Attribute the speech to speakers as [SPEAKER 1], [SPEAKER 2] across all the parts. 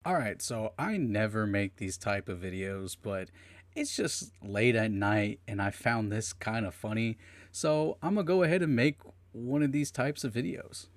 [SPEAKER 1] Alright, so I never make these type of videos, but it's just late at night and I found this kind of funny. So I'm gonna go ahead and make one of these types of videos.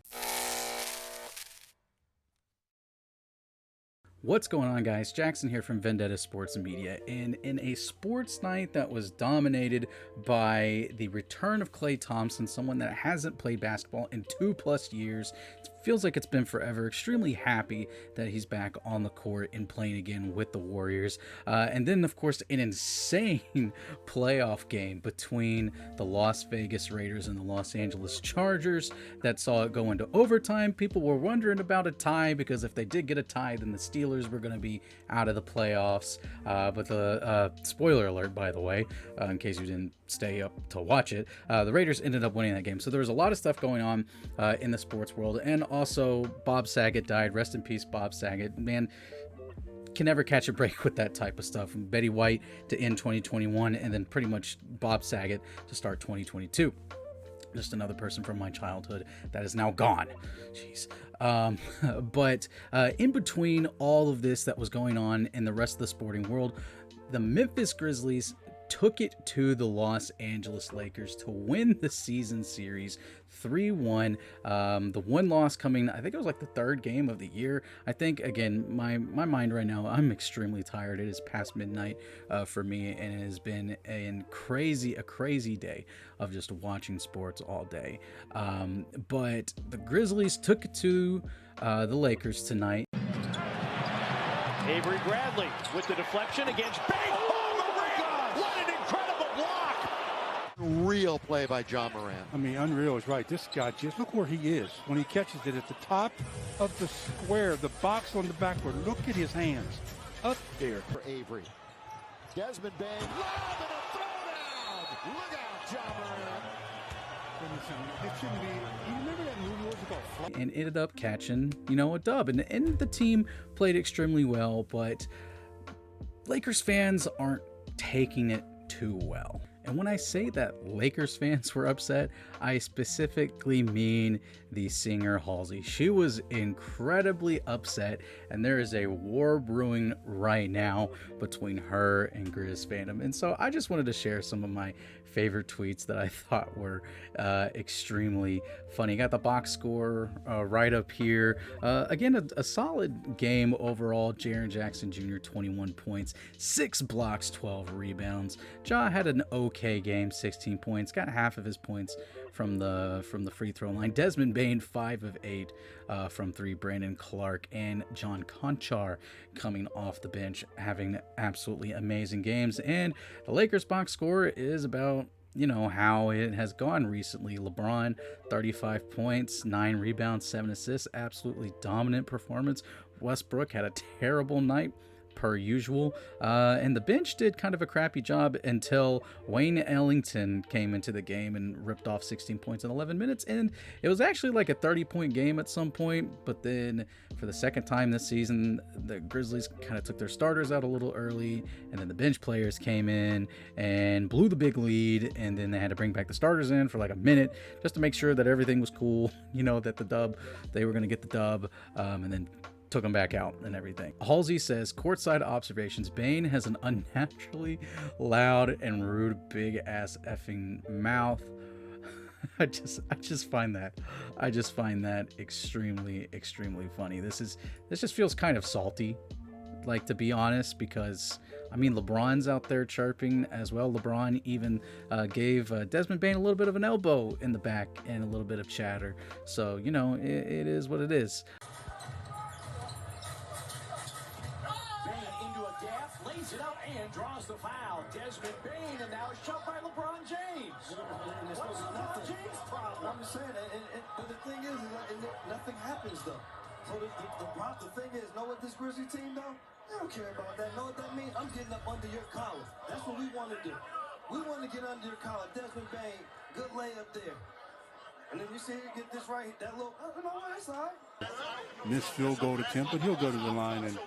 [SPEAKER 1] What's going on, guys? Jackson here from Vendetta Sports and Media, and in a sports night that was dominated by the return of Klay Thompson, someone that hasn't played basketball in 2+ years, it feels like it's been forever. Extremely happy that he's back on the court and playing again with the Warriors. And then, of course, an insane playoff game between the Las Vegas Raiders and the Los Angeles Chargers that saw it go into overtime. People were wondering about a tie because if they did get a tie, then the Steelers were going to be out of the playoffs. But the spoiler alert, by the way, in case you didn't stay up to watch it, the Raiders ended up winning that game. So there was a lot of stuff going on in the sports world. And also, Bob Saget died. Rest in peace, Bob Saget. Man, can never catch a break with that type of stuff. Betty White to end 2021, and then pretty much Bob Saget to start 2022. Just another person from my childhood that is now gone. Jeez. But in between all of this that was going on in the rest of the sporting world, the Memphis Grizzlies took it to the Los Angeles Lakers to win the season series 3-1. The one loss coming, I think it was like the third game of the year. I think, again, my mind right now, I'm extremely tired. It is past midnight for me, and it has been a crazy day of just watching sports all day. But the Grizzlies took it to the Lakers tonight.
[SPEAKER 2] Avery Bradley with the deflection against Bane. What an incredible block!
[SPEAKER 3] Real play by John Moran.
[SPEAKER 4] I mean, unreal is right. This guy, just look where he is when he catches it at the top of the square, the box on the backward. Look at his hands up there.
[SPEAKER 3] For Avery. Desmond Bane. Lob and a throwdown. Look out, John Moran.
[SPEAKER 4] It shouldn't be. You remember that movie was about
[SPEAKER 1] and ended up catching, a dub. And the team played extremely well, but Lakers fans aren't taking it too well. And when I say that Lakers fans were upset, I specifically mean the singer Halsey. She was incredibly upset, and there is a war brewing right now between her and Grizz fandom. And so I just wanted to share some of my favorite tweets that I thought were extremely funny. Got the box score right up here. Again, a solid game overall. Jaren Jackson Jr., 21 points, 6 blocks, 12 rebounds. Ja had an okay game, 16 points, got half of his points from the free throw line. Desmond Bane, 5 of 8 from 3. Brandon Clark and John Conchar coming off the bench, having absolutely amazing games. And the Lakers box score is about how it has gone recently. LeBron, 35 points, 9 rebounds, 7 assists, absolutely dominant performance. Westbrook had a terrible night per usual, and the bench did kind of a crappy job until Wayne Ellington came into the game and ripped off 16 points in 11 minutes, and it was actually like a 30-point game at some point. But then for the second time this season, the Grizzlies kind of took their starters out a little early, and then the bench players came in and blew the big lead, and then they had to bring back the starters in for like a minute just to make sure that everything was cool, that they were going to get the dub, and then took him back out and everything. Halsey says, courtside observations, Bane has an unnaturally loud and rude big ass effing mouth. I just find that extremely funny. This just feels kind of salty, like, to be honest, because I mean, LeBron's out there chirping as well. LeBron even gave Desmond Bane a little bit of an elbow in the back and a little bit of chatter. So it is what it is.
[SPEAKER 2] Lays it up and draws the foul. Desmond Bane, and now it's shoved by LeBron James. What's LeBron James' problem?
[SPEAKER 5] I'm just saying, but the thing is nothing happens though. So the thing is, know what this Grizzly team though? They don't care about that. Know what that means? I'm getting up under your collar. That's what we want to do. We want to get under your collar. Desmond Bane, good layup there. And then you see you get this right, that little, that's all right.
[SPEAKER 4] Missed field goal attempt, but he'll go to the line and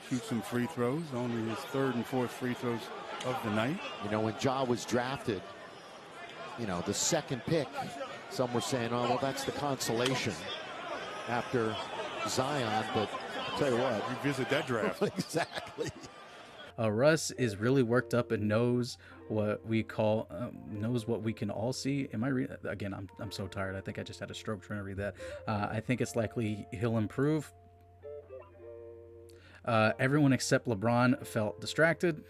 [SPEAKER 4] shoot some free throws. Only his 3rd and 4th free throws of the night.
[SPEAKER 3] When Ja was drafted, the second pick, some were saying, oh, well, that's the consolation after Zion. But Tell you what.
[SPEAKER 4] Revisit that draft.
[SPEAKER 3] Exactly.
[SPEAKER 1] Russ is really worked up and knows what we call knows what we can all see. Am I again? I'm so tired. I think I just had a stroke trying to read that. I think it's likely he'll improve. Everyone except LeBron felt distracted.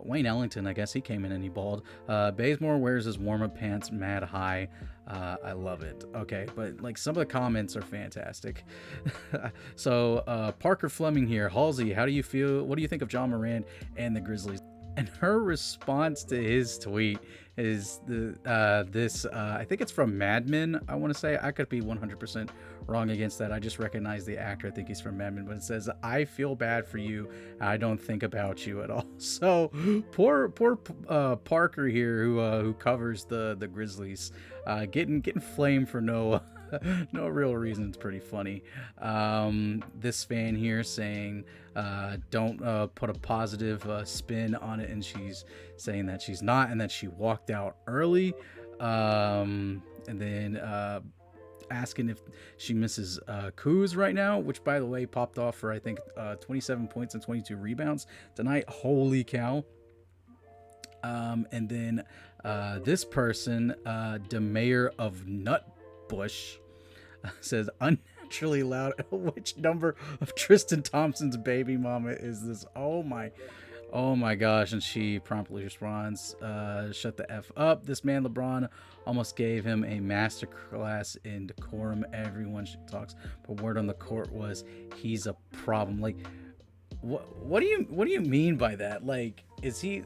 [SPEAKER 1] Wayne Ellington, I guess he came in and he balled. Bazemore wears his warm-up pants mad high. I love it. Okay, but like some of the comments are fantastic. So Parker Fleming here. Halsey, how do you feel? What do you think of John Moran and the Grizzlies? And her response to his tweet is I think it's from Mad Men, I want to say. I could be 100% wrong against that. I just recognize the actor. I think he's from Mad Men, but it says, "I feel bad for you. I don't think about you at all." So poor Parker here, who covers the Grizzlies, getting flamed for no no real reason. It's pretty funny. This fan here saying, don't put a positive spin on it, and she's saying that she's not, and that she walked out early, and then asking if she misses Kuz right now, which by the way popped off for I think 27 points and 22 rebounds tonight. Holy cow. And then this person, the mayor of Nutbush, says, unnaturally loud. Which number of Tristan Thompson's baby mama is this? Oh my gosh. And she promptly responds, shut the F up. This man LeBron almost gave him a master class in decorum. Everyone talks, but word on the court was he's a problem. Like, what do you mean by that? Like, is he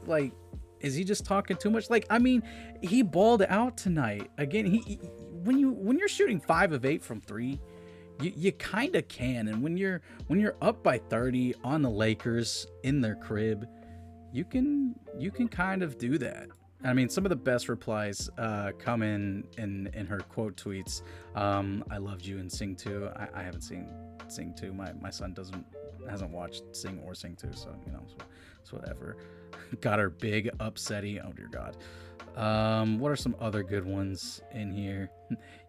[SPEAKER 1] just talking too much? Like, I mean, he balled out tonight. Again, when you're shooting 5 of 8 from 3, you kind of can. And when you're up by 30 on the Lakers in their crib, you can kind of do that. I mean, some of the best replies come in her quote tweets. I loved you and Sing 2. I haven't seen Sing 2. My son hasn't watched Sing or Sing 2, so so whatever. Got her big upsetty. Oh dear God. What are some other good ones in here?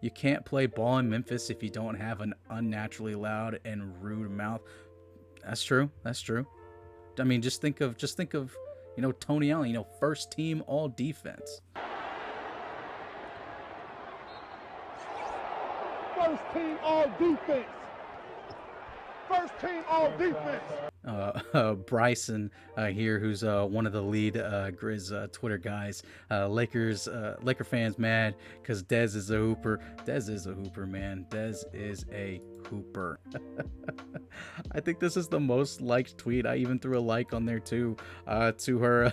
[SPEAKER 1] You can't play ball in Memphis if you don't have an unnaturally loud and rude mouth. That's true. I mean, just think of Tony Allen, first team all defense.
[SPEAKER 3] First team all defense. First team all defense.
[SPEAKER 1] Bryson here, who's one of the lead Grizz Twitter guys. Laker fans mad because Dez is a hooper. Dez is a hooper, man. Dez is a hooper. I think this is the most liked tweet. I even threw a like on there too, to her.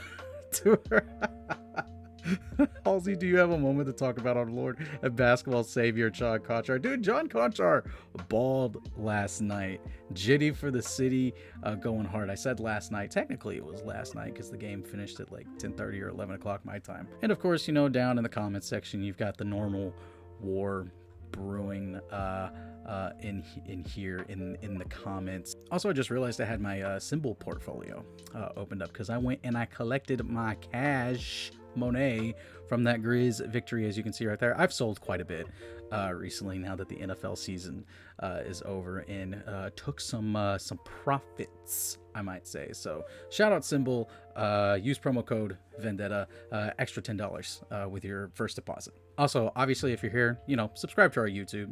[SPEAKER 1] Halsey, do you have a moment to talk about our Lord and basketball savior, John Conchar? Dude, John Conchar balled last night. Jitty for the city, going hard. I said last night. Technically, it was last night because the game finished at like 10:30 or 11 o'clock my time. And of course, down in the comments section, you've got the normal war brewing in here in the comments. Also, I just realized I had my symbol portfolio opened up because I went and I collected my cash Monet from that Grizz victory. As you can see right there, I've sold quite a bit recently now that the NFL season is over, and took some profits, I might say. So shout out Symbol, use promo code Vendetta, extra $10 with your first deposit. Also, obviously, if you're here, subscribe to our YouTube.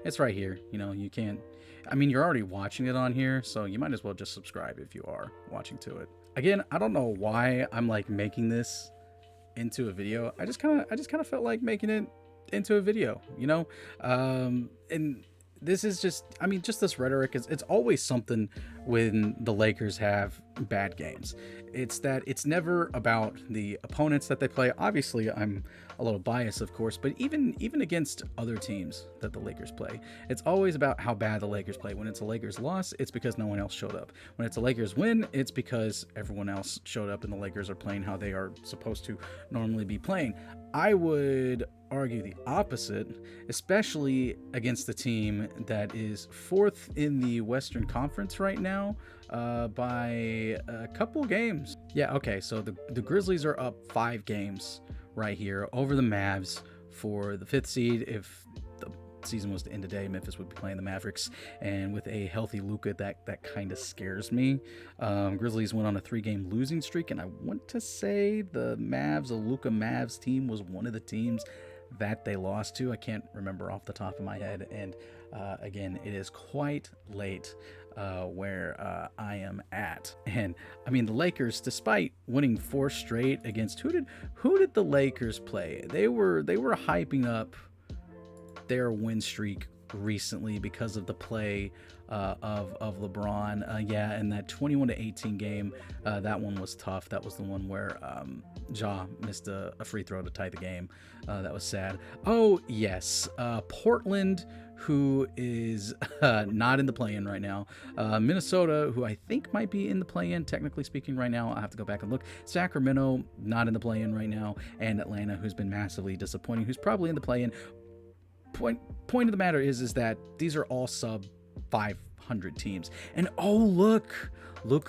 [SPEAKER 1] It's right here. You can't, I mean, you're already watching it on here, so you might as well just subscribe if you are watching to it. Again, I don't know why I'm like making this into a video. I just kind of felt like making it into a video, and this is just, I mean, just this rhetoric it's always something when the Lakers have bad games. It's that it's never about the opponents that they play. Obviously, I'm a little biased, of course, but even against other teams that the Lakers play, it's always about how bad the Lakers play. When it's a Lakers loss, it's because no one else showed up. When it's a Lakers win, it's because everyone else showed up and the Lakers are playing how they are supposed to normally be playing. I would argue the opposite, especially against the team that is 4th in the Western Conference right now, by a couple games. Yeah, okay, so the Grizzlies are up 5 games right here over the Mavs for the 5th seed. If the season was to end today, Memphis would be playing the Mavericks, and with a healthy Luka, that kind of scares me. Grizzlies went on a 3-game losing streak, and I want to say the Luka Mavs team was one of the teams that they lost to. I can't remember off the top of my head, and again, it is quite late where I am at. And I mean, the Lakers, despite winning 4 straight against who did the Lakers play? They were hyping up their win streak recently because of the play of LeBron. Yeah, and that 21-18 game, that one was tough. That was the one where Ja missed a free throw to tie the game. That was sad. Oh yes, Portland, who is not in the play-in right now. Minnesota, who I think might be in the play-in, technically speaking, right now. I have to go back and look. Sacramento, not in the play-in right now. And Atlanta, who's been massively disappointing, who's probably in the play-in. Point of the matter is that these are all sub 500 teams. And oh, look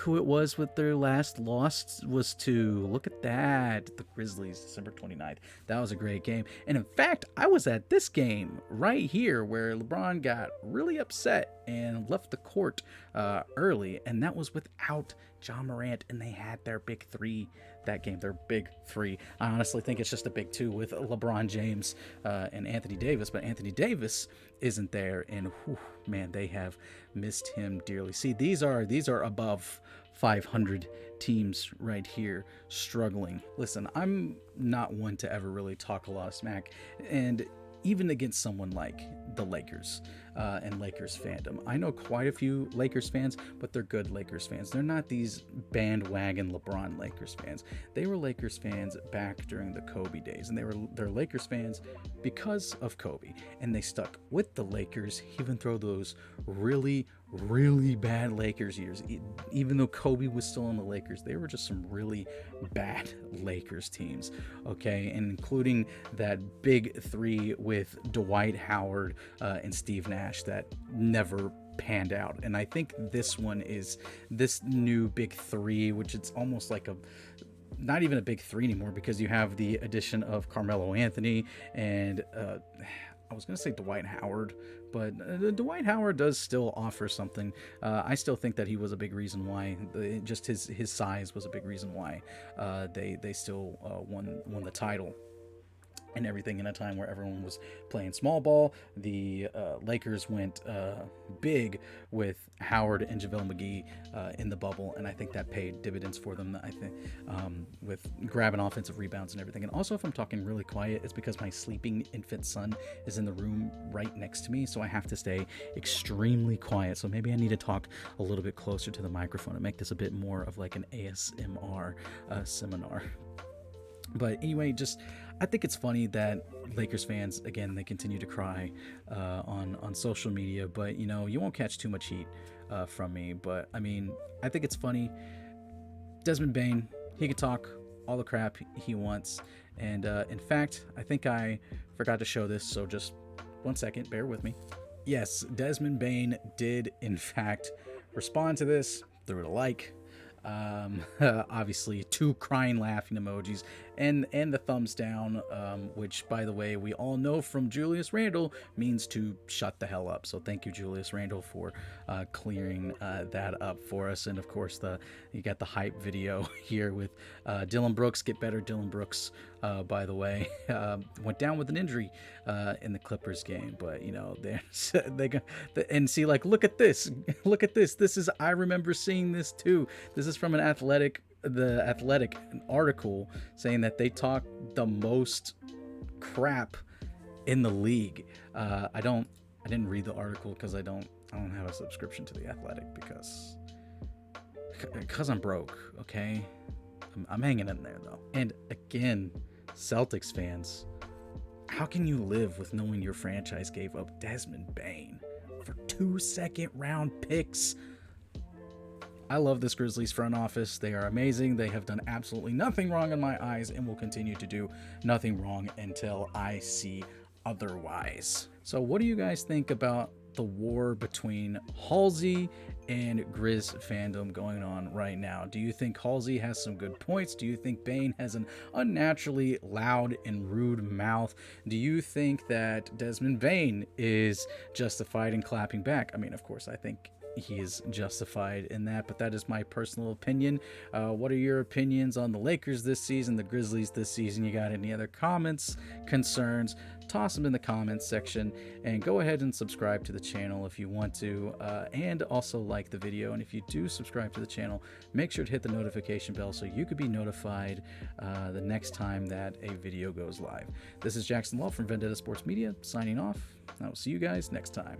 [SPEAKER 1] who it was with their last loss was to, look at that, the Grizzlies, December 29th. That was a great game. And in fact, I was at this game right here where LeBron got really upset and left the court early, and that was without Ja Morant, and they had their big 3 that game, their big 3. I honestly think it's just a big 2 with LeBron James and Anthony Davis, but Anthony Davis isn't there, and whew, man, they have missed him dearly. See, these are above 500 teams right here struggling. Listen, I'm not one to ever really talk a lot of smack, and even against someone like the Lakers and Lakers fandom. I know quite a few Lakers fans, but they're good Lakers fans. They're not these bandwagon LeBron Lakers fans. They were Lakers fans back during the Kobe days, and they're Lakers fans because of Kobe, and they stuck with the Lakers even through those really bad Lakers years. Even though Kobe was still in the Lakers, they were just some really bad Lakers teams, okay? And including that big 3 with Dwight Howard and Steve Nash that never panned out. And I think this one is this new big 3, which it's almost like not even a big 3 anymore, because you have the addition of Carmelo Anthony and I was going to say Dwight Howard, but Dwight Howard does still offer something. I still think that he was a big reason why, just his size was a big reason why they still won the title and everything in a time where everyone was playing small ball. The Lakers went big with Howard and JaVale McGee in the bubble, and I think that paid dividends for them. I think with grabbing offensive rebounds and everything. And also, if I'm talking really quiet, it's because my sleeping infant son is in the room right next to me, so I have to stay extremely quiet. So maybe I need to talk a little bit closer to the microphone and make this a bit more of like an ASMR seminar. But anyway, I think it's funny that Lakers fans, again, they continue to cry on social media, but you won't catch too much heat from me. But I mean, I think it's funny. Desmond Bane, he can talk all the crap he wants, and in fact, I think I forgot to show this, so just 1 second, bear with me. Yes, Desmond Bane did in fact respond to this through a like. Obviously 2 crying laughing emojis and the thumbs down, which, by the way, we all know from Julius Randle means to shut the hell up. So thank you, Julius Randle, for clearing that up for us. And of course, you got the hype video here with Dylan Brooks. Get better, Dylan Brooks. By the way, went down with an injury in the Clippers game, but and see, like, look at this. This is, I remember seeing this too. This is from the Athletic article saying that they talk the most crap in the league. I didn't read the article because I don't have a subscription to the Athletic because I'm broke. Okay, I'm hanging in there though. And again, Celtics fans, how can you live with knowing your franchise gave up Desmond Bane for 2 second-round picks? I love this Grizzlies front office. They are amazing. They have done absolutely nothing wrong in my eyes and will continue to do nothing wrong until I see otherwise. So what do you guys think about the war between Halsey and Grizz fandom going on right now? Do you think Halsey has some good points? Do you think Bane has an unnaturally loud and rude mouth? Do you think that Desmond Bane is justified in clapping back? I mean, of course, I think he is justified in that, but that is my personal opinion. What are your opinions on the Lakers this season, the Grizzlies this season? You got any other comments, concerns? Toss them in the comments section, and go ahead and subscribe to the channel if you want to, and also like the video. And if you do subscribe to the channel, make sure to hit the notification bell so you could be notified the next time that a video goes live. This is Jackson Law from Vendetta Sports Media signing off. I will see you guys next time.